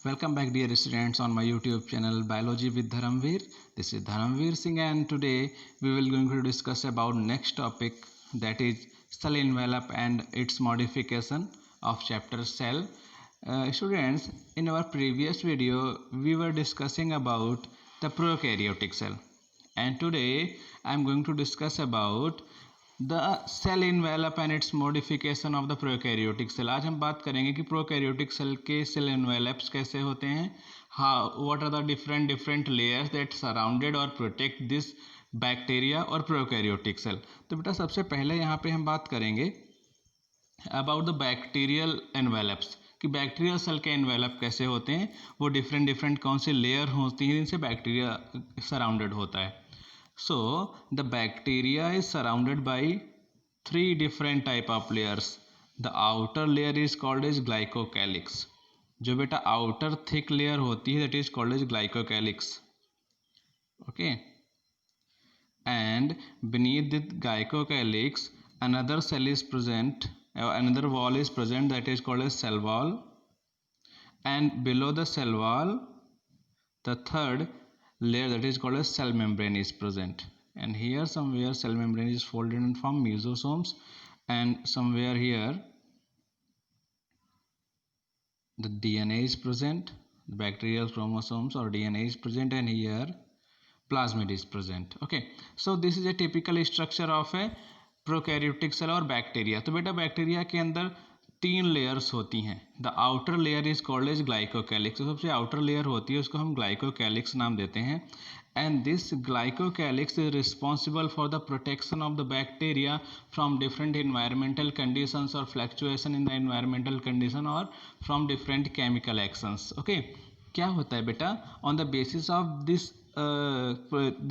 Welcome back, dear students, on my YouTube channel Biology with Dharamveer. This is Dharamveer Singh, and today we will going to discuss about next topic, that is cell envelope and its modification of chapter cell. Students, in our previous video we were discussing about the prokaryotic cell, and today I am going to discuss about the cell envelope and its modification of the prokaryotic cell. आज हम बात करेंगे कि prokaryotic cell के cell envelopes कैसे होते हैं, what are the different layers that surrounded और प्रोटेक्ट दिस बैक्टीरिया और प्रोकैरियोटिक सेल। तो बेटा सबसे पहले यहाँ पे हम बात करेंगे अबाउट द बैक्टीरियल एन्वेलप्स कि बैक्टीरियल सेल के एन्वेलप कैसे होते हैं, वो डिफरेंट कौन सी लेयर होती हैं जिनसे बैक्टीरिया सराउंडेड होता है। So the bacteria is surrounded by three different type of layers. The outer layer is called as glycocalyx. जो बेटा outer thick layer होती है that is called as glycocalyx. Okay. And beneath the glycocalyx another cell is present, another wall is present that is called as cell wall. And below the cell wall the third layer that is called as cell membrane is present, and here somewhere cell membrane is folded and form mesosomes, and somewhere here the DNA is present, the bacterial chromosomes or DNA is present, and here plasmid is present. Okay, so this is a typical structure of a prokaryotic cell और bacteria. तो बेटा bacteria के अंदर तीन layers होती हैं। The outer layer is called as glycocalyx. सबसे outer layer होती है उसको हम ग्लाइकोकैलिक्स नाम देते हैं, and this glycocalyx is responsible for the protection of the bacteria from different environmental conditions और fluctuation in the environmental condition और from different chemical actions. Okay, क्या होता है बेटा, on the basis of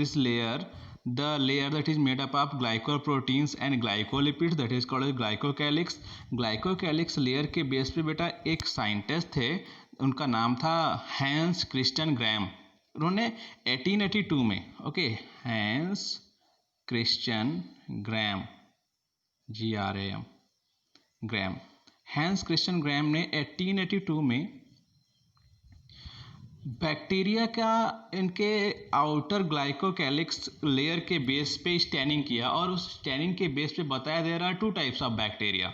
this layer, the layer that is made up of glycoproteins and glycolipids that is called as glycocalyx. glycocalyx layer के base पे बेटा एक scientist थे, उनका नाम था हैंस क्रिस्टियन ग्रैम। उन्होंने 1882 में, okay, Hans Christian Gram, GRAM, Gram, Hans Christian Gram ने 1882 में बैक्टीरिया का इनके आउटर ग्लाइकोकैलिक्स लेयर के बेस पे स्टैनिंग किया, और उस स्टैनिंग के बेस पे बताया दे रहा है two types of bacteria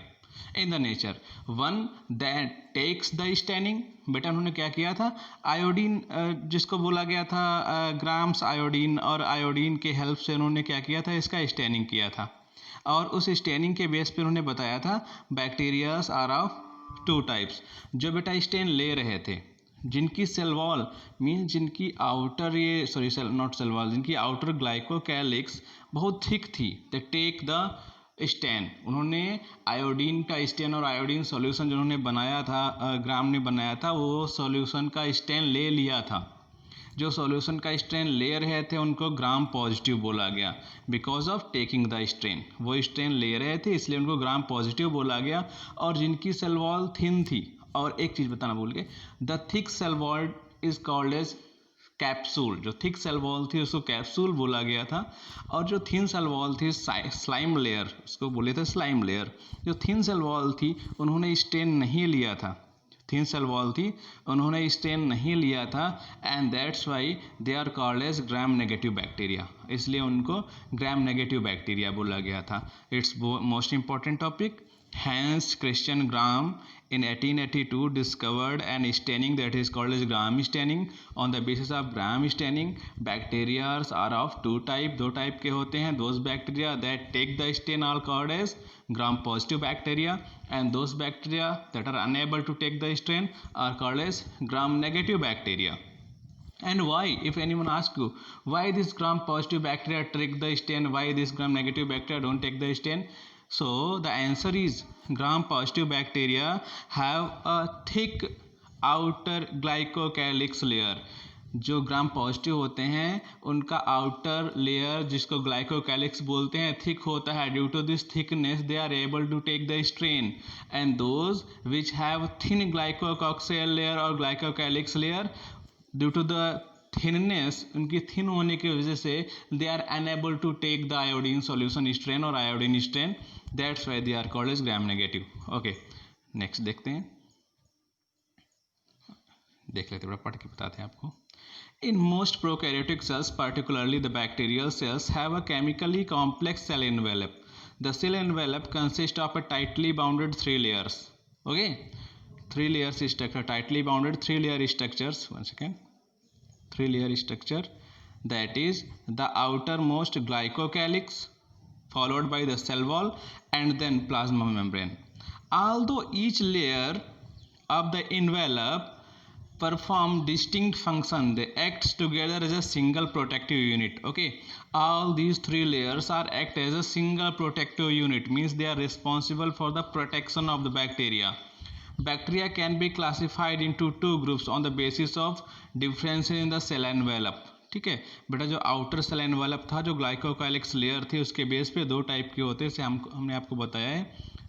in the nature. One that takes the staining, बेटा उन्होंने क्या किया था, आयोडीन, जिसको बोला गया था ग्राम्स आयोडीन, और आयोडीन के हेल्प से उन्होंने क्या किया था, इसका स्टैनिंग किया था, और उस स्टैनिंग के बेस पे उन्होंने बताया था bacterias are of two types. जो बेटा स्टेन ले रहे थे, जिनकी सेल वॉल मीन जिनकी आउटर जिनकी आउटर ग्लाइकोकैलिक्स बहुत थिक थी, द टेक द स्टेन। उन्होंने आयोडीन का स्टेन और आयोडीन सॉल्यूशन जिन्होंने बनाया था, ग्राम ने बनाया था, वो सॉल्यूशन का स्टेन ले लिया था। जो सॉल्यूशन का स्ट्रेन ले रहे थे उनको ग्राम पॉजिटिव बोला गया, because of taking the strain. वो स्ट्रेन ले रहे थे इसलिए उनको ग्राम पॉजिटिव बोला गया। और जिनकी सेल वॉल थिन थी, और एक चीज़ बताना भूल गए, the thick cell wall is called as capsule. जो थिक सेल वॉल थी उसको कैप्सूल बोला गया था, और जो थिन सेल वॉल थी स्लाइम लेयर, उसको बोले थे स्लाइम लेयर। जो थिन सेल वॉल थी उन्होंने स्टेन नहीं लिया था, थिन सेल वॉल थी उन्होंने स्टेन नहीं लिया था, and that's why they are called as gram negative bacteria, इसलिए उनको ग्राम नेगेटिव बैक्टीरिया बोला गया था। It's most important topic. Hence Christian Graham in 1882 discovered an staining that is called as Graham staining. On the basis of Graham staining, bacteria are of two type, दो type के होते हैं। Those bacteria that take the stain are called as Gram positive bacteria, and those bacteria that are unable to take the stain are called as Gram negative bacteria. And why, if anyone asks you why this Gram positive bacteria take the stain, why this Gram negative bacteria don't take the stain, so the answer is gram positive bacteria have a thick outer glycocalyx layer. जो gram positive होते हैं उनका outer layer, जिसको glycocalyx बोलते हैं, thick होता है। Due to this thickness they are able to take the stain, and those which have thin glycocalyx layer और glycocalyx layer, due to the thinness, उनकी थिन होने की वजह से they are unable to take the iodine solution stain और iodine stain, that's why they are called as gram negative. Okay, next देखते हैं। देख लेते हैं, पढ़ के बताते हैं आपको. In most prokaryotic cells, particularly the bacterial cells, have a chemically complex cell envelope. The cell envelope consists of a tightly bounded three layers. Okay, three layers structure, tightly bounded three layer structures. One second. Three layer structure, that is the outermost glycocalyx, followed by the cell wall, and then plasma membrane. Although each layer of the envelope perform distinct function, they act together as a single protective unit. Okay, all these three layers are act as a single protective unit, means they are responsible for the protection of the bacteria. Bacteria can be classified into two groups on the basis of difference in the cell envelope. ठीक है बेटा, जो outer cell envelope था, जो ग्लाइकोकाइलिक्स layer थी, उसके base पे दो टाइप के होते हैं, हमने आपको बताया है.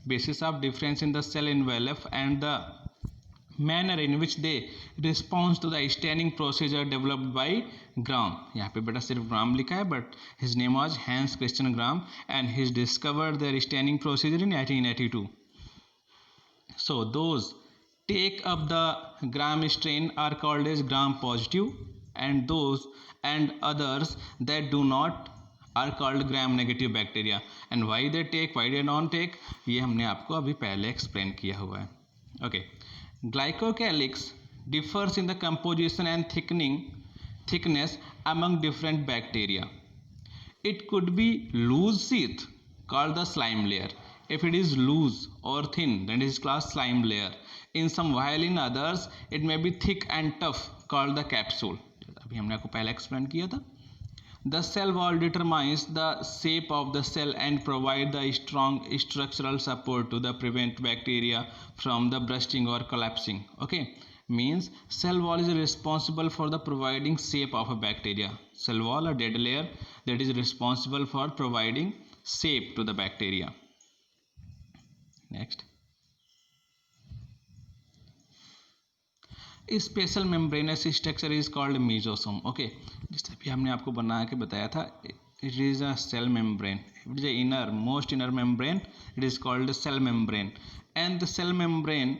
Basis of difference in the cell envelope and the manner in which they respond to the staining procedure developed by Gram. यहाँ पे बेटा सिर्फ ग्राम लिखा है, but his name was Hans Christian Gram and he discovered their staining procedure in 1882. So those take up the Gram strain are called as Gram positive, and those and others that do not are called Gram negative bacteria. And why they take, why they don't take, ये हमने आपको अभी पहले explain किया हुआ है. Okay. Glycocalyx differs in the composition and thickness among different bacteria. It could be loose sheath called the slime layer. If it is loose or thin, then it is called slime layer. In some, while in others it may be thick and tough called the capsule. अभी हमने आपको पहले explain किया था. The cell wall determines the shape of the cell and provide the strong structural support to the prevent bacteria from the bursting or collapsing. Okay, means cell wall is responsible for the providing shape of a bacteria. Cell wall, a dead layer that is responsible for providing shape to the bacteria. Next. Special membranous structure is called mesosome. Okay, जैसे अभी हमने आपको बना के बताया था, it is a cell membrane, it is inner most inner membrane, it is called cell membrane, and the cell membrane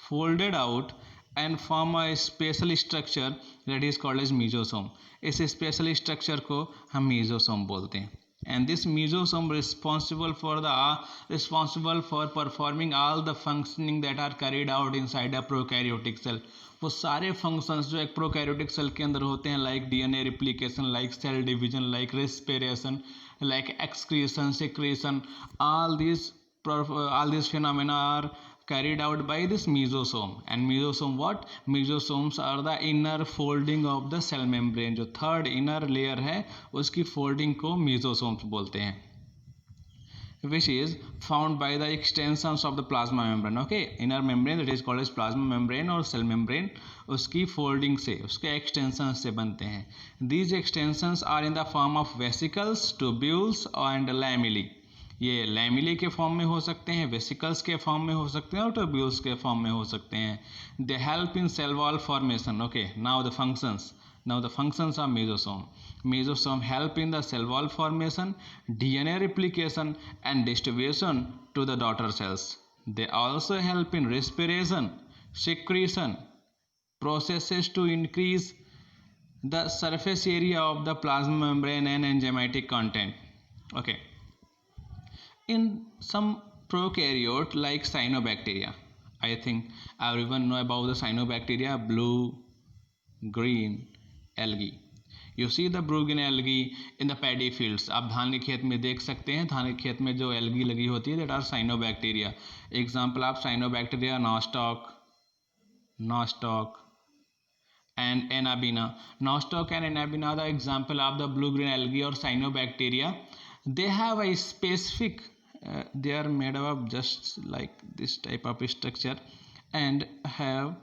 folded out and form a special structure that is called as mesosome. इस special structure को हम mesosome बोलते हैं. And this mesosome responsible for performing all the functioning that are carried out inside a prokaryotic cell. वो सारे functions जो एक prokaryotic cell के अंदर होते हैं, like DNA replication, like cell division, like respiration, like excretion, secretion, all these phenomena are carried out by this mesosome. And mesosome what? Mesosomes are the inner folding of the cell membrane. जो third inner layer है उसकी folding को mesosomes बोलते हैं, which is found by the extensions of the plasma membrane. Okay, inner membrane that is called as plasma membrane और cell membrane उसकी folding से, उसके extensions से बनते हैं. These extensions are in the form of vesicles, tubules and lamellae. ये lamellae के form में हो सकते हैं, वेसिकल्स के फॉर्म में हो सकते हैं और ट्यूब्यूल्स के फॉर्म में हो सकते हैं. They help in cell wall formation. Okay, now the functions of mesosome. Mesosome help in the cell wall formation, DNA replication and distribution to the daughter cells. They also help in respiration, secretion processes to increase the surface area of the plasma membrane and enzymatic content. Okay. In some prokaryote like cyanobacteria, I think everyone know about the cyanobacteria, blue green algae. You see the blue green algae in the paddy fields. आप धान के खेत में देख सकते हैं, धान के खेत में जो algae लगी होती है, that are cyanobacteria. Example of cyanobacteria, nostoc and Anabaena. Nostoc and Anabaena are the example of the blue green algae or cyanobacteria. They have a specific they are made of just like this type of structure and have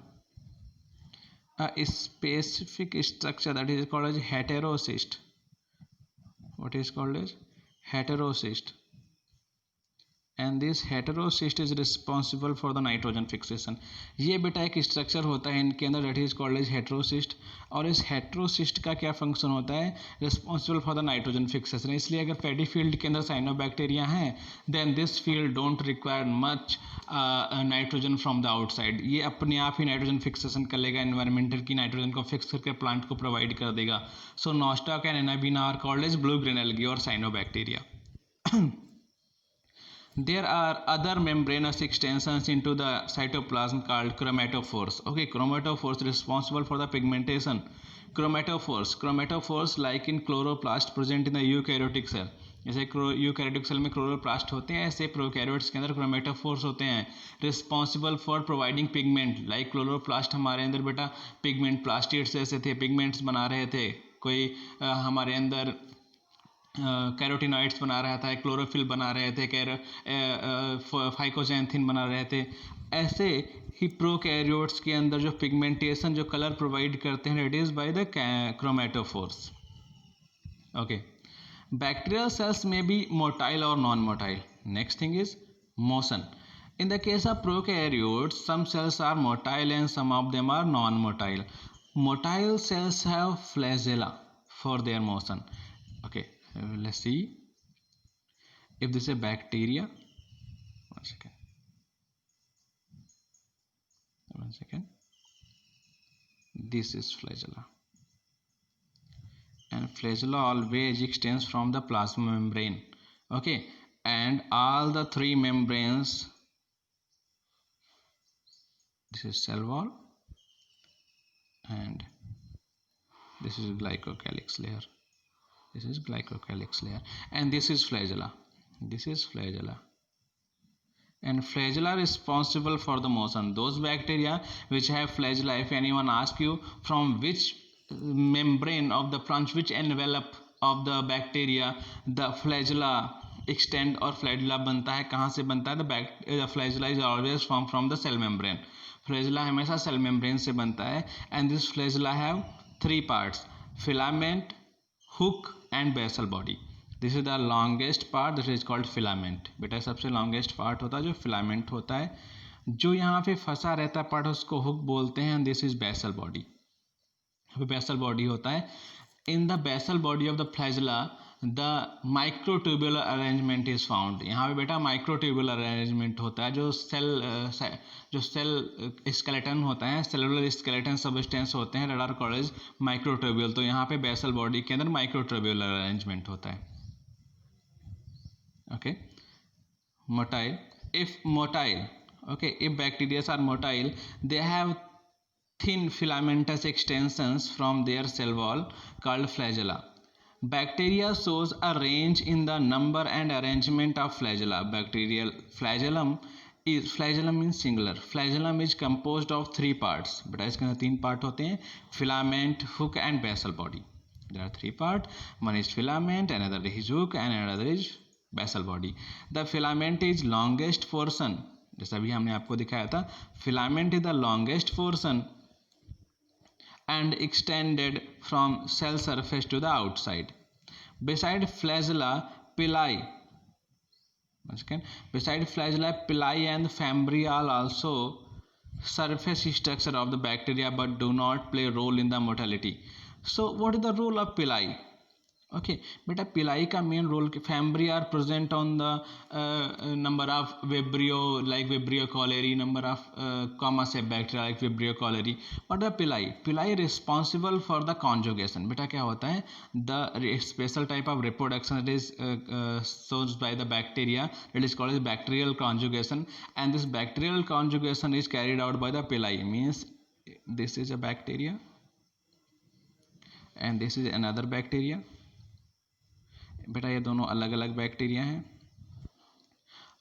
a specific structure that is called as heterocyst. What is called as heterocyst? And this heterocyst is responsible for the nitrogen fixation. ये बेटा एक structure होता है इनके अंदर that is called as heterocyst, और इस heterocyst का क्या फंक्शन होता है, responsible for the nitrogen fixation. इसलिए अगर फैटी फील्ड के अंदर साइनोबैक्टीरिया हैं then this field don't require much nitrogen from the outside. ये अपने आप ही नाइट्रोजन फिक्सेशन कर लेगा, एनवायरमेंटल की नाइट्रोजन को फिक्स करके प्लांट को प्रोवाइड कर देगा। So Nostoc and Anabaena are called as blue green algae और cyanobacteria. There are other membranous extensions into the cytoplasm called chromatophores. Okay, chromatophores responsible for the pigmentation. Chromatophores like in chloroplast present in the eukaryotic cell. जैसे eukaryotic cell में chloroplast होते हैं, ऐसे prokaryotes के अंदर chromatophores होते हैं responsible for providing pigment. Like chloroplast हमारे अंदर बेटा पिगमेंट प्लास्टिड्स ऐसे थे, पिगमेंट्स बना रहे थे। कोई हमारे अंदर कैरोटिनॉइड्स बना रहा था, क्लोरोफिल बना रहे थे, फाइकोजैंथिन बना रहे थे। ऐसे ही प्रोकैरियोट्स के अंदर जो पिगमेंटेशन, जो कलर प्रोवाइड करते हैं, it is by the chromatophores. Okay, bacterial cells में बी मोटाइल और non motile. Next thing is motion. In the case of prokaryotes, some cells are motile and some of them are non-motile. Motile cells have flagella for their motion. Okay, let's see if this is a bacteria. One second. This is flagella, and flagella always extends from the plasma membrane. Okay, and all the three membranes. This is cell wall, and this is glycocalyx layer. This is glycocalyx layer, and this is flagella. This is flagella, and flagella responsible for the motion. Those bacteria which have flagella, if anyone asks you from which membrane of the plant, which envelope of the bacteria the flagella extend or flagella बनता है, कहाँ से बनता है, the flagella is always formed from the cell membrane. Flagella हमेशा cell membrane से बनता है, and this flagella have three parts, filament, hook and basal body. This is the longest part, this is called filament. बेटा सबसे longest part होता है जो filament होता है, जो यहाँ पे फंसा रहता पार्ट उसको हुक बोलते हैं, and this is basal body. Basal body होता है. In the basal body of the flagella the microtubular arrangement is found. यहाँ पे बेटा माइक्रोट्यूबुलर अरेंजमेंट होता है, जो सेल स्केलेटन होता है, सेलुलर स्केलेटन सबस्टेंस होते हैं, that are called as microtubule. तो यहाँ पे बेसल बॉडी के अंदर माइक्रोट्यूबुलर अरेंजमेंट होता है. Okay, motile. If motile, okay, if bacteria are motile, they have thin filamentous extensions from their cell wall called flagella. Bacteria shows a range in the number and arrangement of flagella. Bacterial flagellum means singular. Flagellum is composed of three parts. बेटा इसके अंदर तीन part होते हैं, filament, hook and basal body. There are three parts. One is filament, another is hook and another is basal body. The filament is longest portion. जैसा अभी हमने आपको दिखाया था, filament is the longest portion and extended from cell surface to the outside. Beside flagella, pili. Once again, beside flagella, pili and fimbrial also surface structure of the bacteria, but do not play a role in the motility. So, what is the role of pili? Okay बेटा, pili का main role, fimbriae are present on the number of Vibrio like Vibrio cholerae, number of comma से bacteria like Vibrio cholerae. But the pili responsible for the conjugation. बेटा क्या होता है, the special type of reproduction it is sourced by the bacteria, it is called as bacterial conjugation, and this bacterial conjugation is carried out by the pili. Means this is a bacteria and this is another bacteria. बेटा ये दोनों अलग अलग bacteria हैं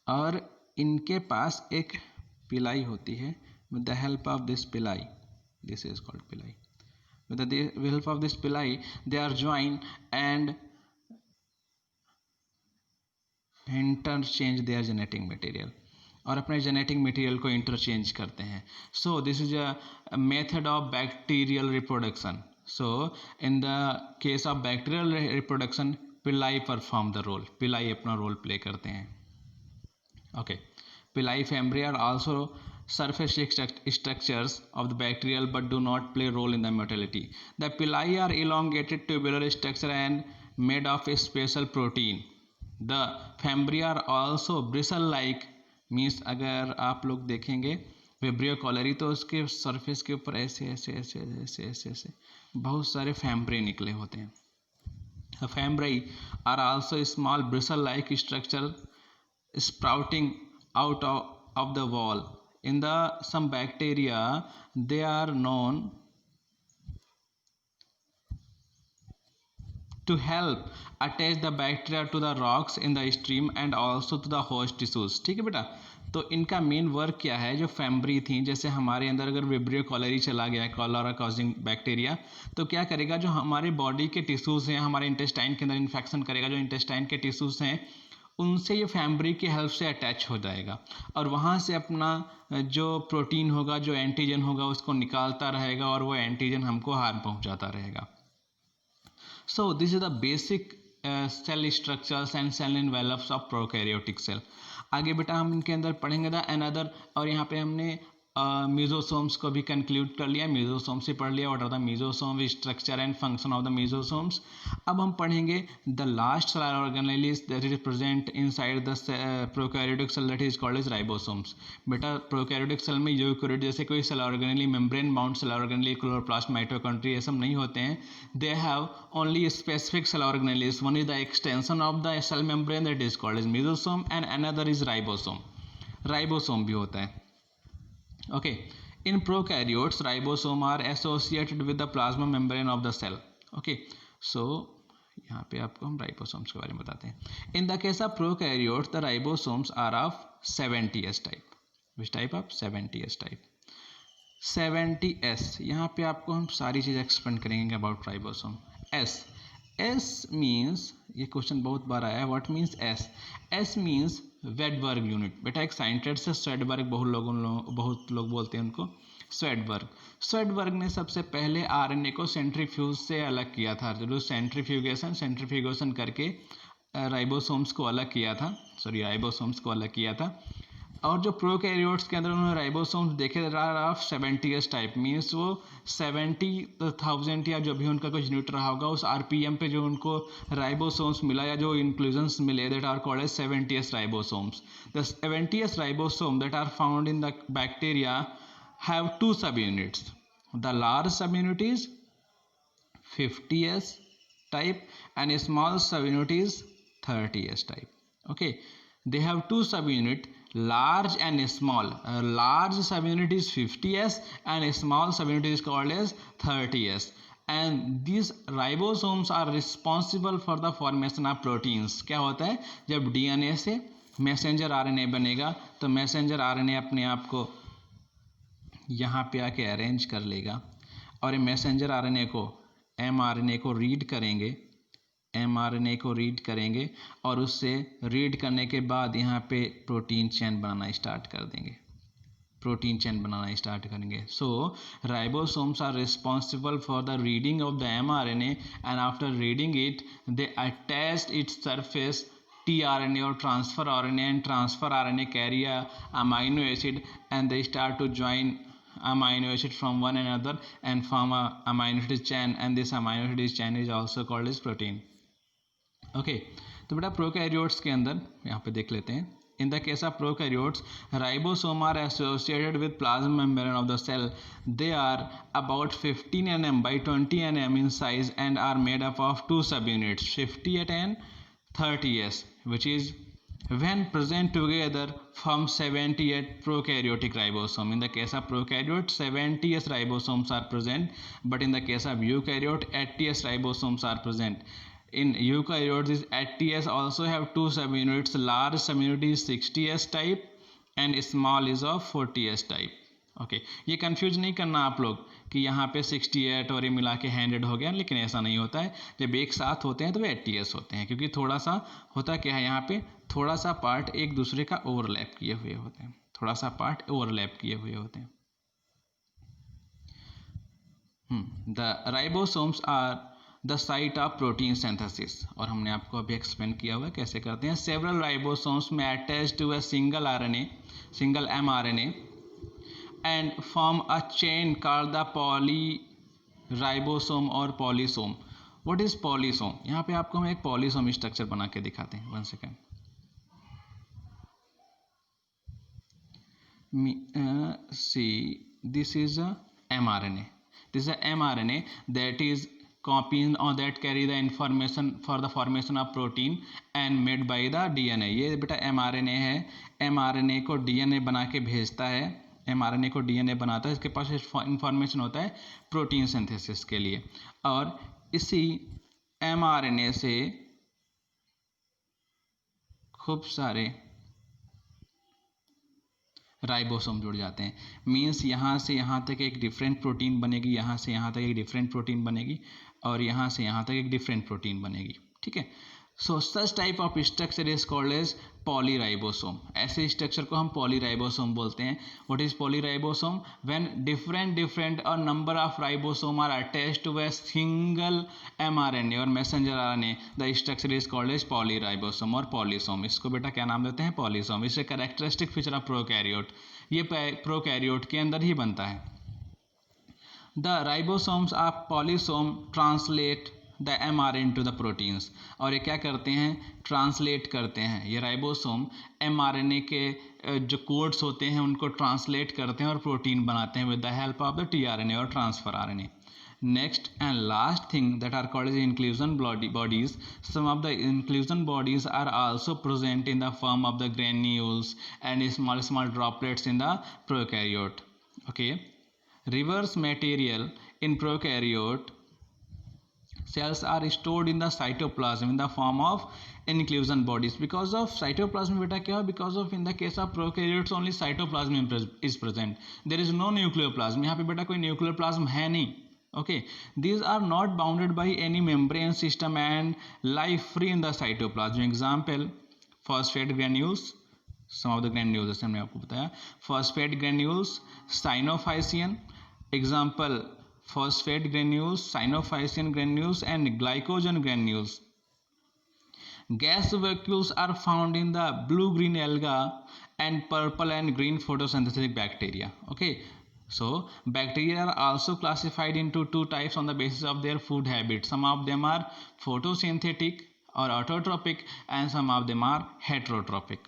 और इनके पास एक pili होती है. With the help of this pili, this is called pili, with the help of this pili they are join and interchange their genetic material, और अपने जेनेटिक मटेरियल को इंटरचेंज करते हैं. So this is a method of bacterial reproduction. So in the case of bacterial reproduction pili perform the role, pili अपना role play करते हैं. Okay. Pili fimbriae are also surface structures of the bacterial but do not play a role in the motility. The pili are elongated tubular structure and made of a special protein. The fimbriae are also bristle like, means अगर आप लोग देखेंगे vibrio cholerae तो उसके surface के ऊपर ऐसे ऐसे ऐसे ऐसे ऐसे ऐसे बहुत सारे फैम्ब्रे निकले होते हैं. Fimbriae are also small bristle-like structure sprouting out of the wall. In some bacteria, they are known to help attach the bacteria to the rocks in the stream and also to the host tissues. ठीक है बेटा, तो इनका main work क्या है. जो फैम्ब्री थी, जैसे हमारे अंदर अगर विब्रियो कॉलरी चला गया है, कॉलरा कॉजिंग बैक्टीरिया, तो क्या करेगा, जो हमारे बॉडी के टिश्यूज़ हैं, हमारे इंटेस्टाइन के अंदर इन्फेक्शन करेगा. जो इंटेस्टाइन के टिश्यूज़ हैं उनसे ये फैम्ब्री की हेल्प से अटैच हो जाएगा और वहाँ से अपना जो प्रोटीन होगा, जो एंटीजन होगा, उसको निकालता रहेगा और वो एंटीजन हमको हार्म पहुँचाता रहेगा. So this is the basic cell structures and cell envelopes of prokaryotic cell. आगे बेटा हम इनके अंदर पढ़ेंगे द अनदर, और यहाँ पे हमने मीजोसोम्स को भी कंक्लूड कर लिया. मीजोसोम से पढ़ लिया what are the mesosome, structure and function of the mesosomes. अब हम पढ़ेंगे the last cellular organelle that is present inside the prokaryotic cell that is called as ribosomes. बेटा प्रोकैरियोटिक सेल में यूकैरियोट जैसे कोई cell organelle, membrane bound cell organelle, chloroplast, mitochondria, ये सब नहीं होते हैं. They have only specific cell organelles. One is the extension of the cell membrane that is called as mesosome and another is ribosome. Ribosome भी होता है. Okay, in prokaryotes ribosome are associated with the plasma membrane of the cell. Okay, so यहाँ पे आपको हम ribosomes के बारे में बताते हैं. In the case of prokaryotes, the ribosomes are of 70S type. Which type of 70S type? 70S. यहाँ पे आपको हम सारी चीज़ एक्सप्लेन करेंगे अबाउट राइबोसोम. S means, ये क्वेश्चन बहुत बार आया है, what means S? S means Svedberg unit. बेटा एक साइंटिस्ट है स्वेडबर्ग, बहुत लोग बोलते हैं उनको स्वेडबर्ग. स्वेडबर्ग ने सबसे पहले आरएनए को सेंट्रीफ्यूज से अलग किया था. जो सेंट्रीफ्यूगेशन करके राइबोसोम्स को अलग किया था. और जो प्रोकैरियोट्स के अंदर उन्होंने राइबोसोम्स देखे ऑफ 70S टाइप, मीन्स वो 70,000 या जो भी उनका कुछ यूनिट रहा होगा उस आरपीएम पे जो उनको राइबोसोम्स मिला या जो इंक्लूजन्स मिले, that are called as 70S ribosomes. The 70S ribosome that are found in the bacteria have 2 subunits. The large subunit is 50S type and a small subunit is 30S type. Okay, they have 2 subunit, large and small. A large subunit is 50S and a small subunit is called as 30S. And these ribosomes are responsible for the formation of proteins. क्या होता है, जब DNA से messenger RNA बनेगा तो messenger RNA अपने आप को यहाँ पे आके अरेंज कर लेगा और मैसेंजर RNA को mRNA को रीड करेंगे और उससे रीड करने के बाद यहाँ पे प्रोटीन चेन बनाना स्टार्ट करेंगे. So ribosomes are responsible for the reading of the mRNA and after reading it they attach its surface tRNA or transfer RNA, and transfer RNA carry a amino acid and they start to join amino acid from one another and form a amino acid chain, and this amino acid chain is also called as protein. Okay तो बेटा prokaryotes के अंदर यहाँ पे देख लेते हैं. In the case of prokaryotes ribosome are associated with plasma membrane of the cell. They are about 15 nm by 20 nm in size and are made up of 2 subunits, 50S and 30S, which is when present together form 70S prokaryotic ribosome. In the case of prokaryote 70S ribosomes are present, but in the case of eukaryote 80S ribosomes are present. In eukaryotes, this 80S also have 2 subunits. Large subunit is 60S type and small is of 40S type. Okay ये confuse नहीं करना आप लोग कि यहाँ पे 68 और ये मिला के 100 हो गया, लेकिन ऐसा नहीं होता है. जब एक साथ होते हैं तो वे 80S होते हैं, क्योंकि थोड़ा सा होता क्या है, यहाँ पे थोड़ा सा पार्ट एक दूसरे का ओवरलैप किए हुए होते हैं. The ribosomes are the site of protein synthesis, और हमने आपको अभी एक्सप्लेन किया हुआ है कैसे करते हैं. सेवरल राइबोसोम्स में attach to a single mRNA and form a chain called the polyribosome or polysome. What is polysome? यहाँ पे आपको हम एक polysome स्ट्रक्चर बना के दिखाते हैं. 1 second. See, this is a mRNA. This is a mRNA that is copies or that carry the information for the formation of protein and made by the DNA. ये बेटा mRNA है. mRNA को DNA बना के भेजता है. mRNA को DNA बनाता है. इसके पास इंफॉर्मेशन होता है प्रोटीन सिंथेसिस के लिए, और इसी mRNA से खूब सारे राइबोसोम जुड़ जाते हैं. मीन्स यहाँ से यहाँ तक एक डिफरेंट प्रोटीन बनेगी, यहाँ से यहाँ तक एक डिफरेंट प्रोटीन बनेगी, और यहाँ से यहाँ तक एक डिफरेंट प्रोटीन बनेगी. ठीक है. So such type of structure is called as polyribosome. ऐसे स्ट्रक्चर को हम पॉलीराइबोसोम बोलते हैं. What is polyribosome? When different or number of ribosome are attached to a single mRNA or messenger RNA, the structure is called as polyribosome or polysome. इसको बेटा क्या नाम देते हैं? पॉलीसोम. इससे कैरेक्टरिस्टिक फीचर ऑफ प्रोकैरियोट. ये prokaryote के अंदर ही बनता है. The ribosomes of polysome translate the mRNA into the proteins. और ये क्या करते हैं? ट्रांसलेट करते हैं. ये राइबोसोम mRNA के जो कोड्स होते हैं उनको ट्रांसलेट करते हैं और प्रोटीन बनाते हैं with the help of the tRNA और transfer RNA. Next and last thing that are called as inclusion bodies. Some of the inclusion bodies are also present in the form of the granules and small droplets in the prokaryote. Okay. Reverse material in prokaryote cells are stored in the cytoplasm in the form of inclusion bodies. Because of cytoplasm beta क्या? Because of in the case of prokaryotes only cytoplasm is present. There is no nucleoplasm. यहाँ पे बेटा कोई nucleoplasm है नहीं. Okay, these are not bounded by any membrane system and lie free in the cytoplasm. Example, phosphate granules. Some of the granules जैसे हमने आपको बताया. Phosphate granules, synophycean. Example, phosphate granules, synophycean granules and glycogen granules. Gas vacuoles are found in the blue-green alga and purple and green photosynthetic bacteria. Okay. So bacteria are also classified into two types on the basis of their food habits. Some of them are photosynthetic or autotrophic and some of them are heterotrophic.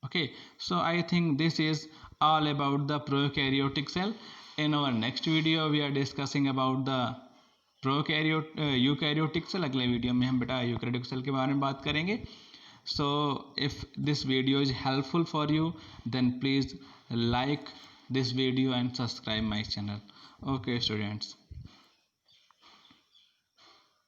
Okay, so I think this is all about the prokaryotic cell. In our next video we are discussing about the eukaryotic cell. अगले video में हम बेटा eukaryotic cell के बारे में बात करेंगे. So if this video is helpful for you, then please like this video and subscribe my channel. Okay students.